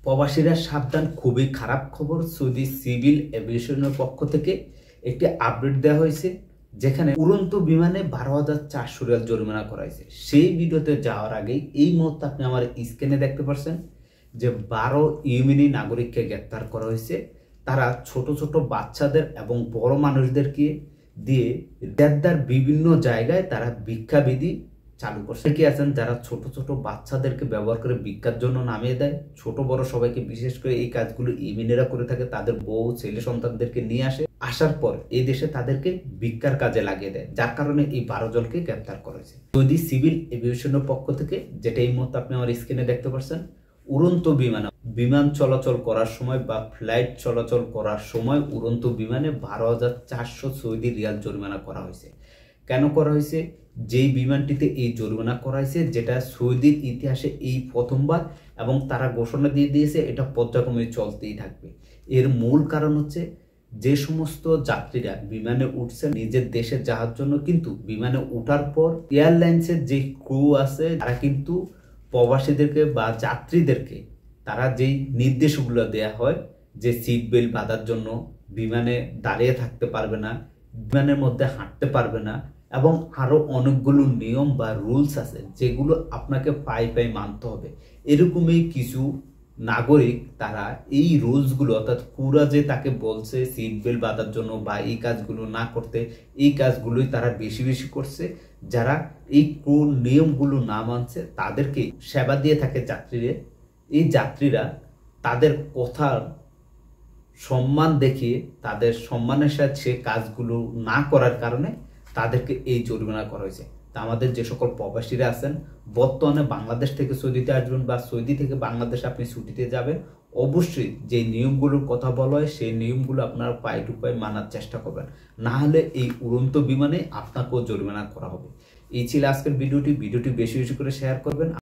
প্রবাসীরা সাবধান, খুবই খারাপ খবর। সৌদি সিভিল এভিয়েশনের পক্ষ থেকে একটি আপডেট দেওয়া হয়েছে, যেখানে উড়ন্ত বিমানে 12,400 রিয়াল জরিমানা করা হয়েছে। সেই ভিডিওতে যাওয়ার আগেই এই মুহূর্তে আপনি আমার স্ক্রিনে দেখতে পাচ্ছেন যে 12 ইয়েমেনি নাগরিককে গ্রেপ্তার করা হয়েছে। তারা ছোট ছোট বাচ্চাদের এবং বড় মানুষদেরকে দিয়ে দেশদার বিভিন্ন জায়গায় তারা ভিক্ষাবিধি চালু করছে। কি আছেন যারা ছোট ছোট বাচ্চাদেরকে ব্যবহার করে ভিক্ষার জন্য নামিয়ে দেয়, ছোট বড় সবাইকে, বিশেষ করে এই কাজগুলো ইয়েমেনিরা করে থাকে। তাদের বউ ছেলে সন্তানদেরকে নিয়ে আসার পর এই দেশে তাদেরকে ভিক্ষার কাজে লাগিয়ে দেয়, যার কারণে এই 12 জনকে গ্রেপ্তার করা হয়েছে। সৌদি সিভিল এভিয়েশনের পক্ষ থেকে, যেটা এই মুহূর্তে আপনি আমার স্ক্রিনে দেখতে পাচ্ছেন, উড়ন্ত বিমান চলাচল করার সময় বা ফ্লাইট চলাচল করার সময় উড়ন্ত বিমানে 12,400 সৌদি রিয়াল জরিমানা করা হয়েছে। কেন করা হয়েছে? যেই বিমানটিতে এই জরিমানা করা হয়েছে, যেটা সৌদির ইতিহাসে এই প্রথমবার, এবং তারা ঘোষণা দিয়ে দিয়েছে এটা পর্যায়ক্রমে চলতেই থাকবে। এর মূল কারণ হচ্ছে যে সমস্ত যাত্রীরা বিমানে উঠছেন নিজের দেশে যাওয়ার জন্য, কিন্তু বিমানে ওঠার পর এয়ারলাইন্সের যে ক্রু আছে তারা কিন্তু প্রবাসীদেরকে বা যাত্রীদেরকে তারা যেই নির্দেশগুলো দেয়া হয় যে সিট বেল্ট বাঁধার জন্য, বিমানে দাঁড়িয়ে থাকতে পারবে না, বিমানের মধ্যে হাঁটতে পারবে না, এবং আরো অনেকগুলো নিয়ম বা রুলস আছে যেগুলো আপনাকে পাই মানতে হবে। এরকমই কিছু নাগরিক তারা এই রুলসগুলো, অর্থাৎ পুরা যে তাকে বলছে সিট বেল্ট বাঁধার জন্য বা এই কাজগুলো না করতে, এই কাজগুলোই তারা বেশি বেশি করছে। যারা এই কোন নিয়মগুলো না মানছে তাদেরকে সেবা দিয়ে থাকে যাত্রীরা। এই যাত্রীরা তাদের কথার সম্মান দেখিয়ে তাদের সম্মানের সাথে সে কাজগুলো না করার কারণে তাদেরকে এই জরিমানা করা হয়েছে। তা আমাদের যে সকল প্রবাসীরা আছেন, বর্তমানে বাংলাদেশ থেকে সৌদিতে আসবেন বা সৌদি থেকে বাংলাদেশে আপনি ছুটিতে যাবেন, অবশ্যই যে নিয়মগুলোর কথা বলা হয় সেই নিয়মগুলো আপনারা পাই টু পাই মানার চেষ্টা করবেন, না হলে এই উড়ন্ত বিমানে আপনাকেও জরিমানা করা হবে। এই ছিল আজকের ভিডিওটি বেশি বেশি করে শেয়ার করবেন।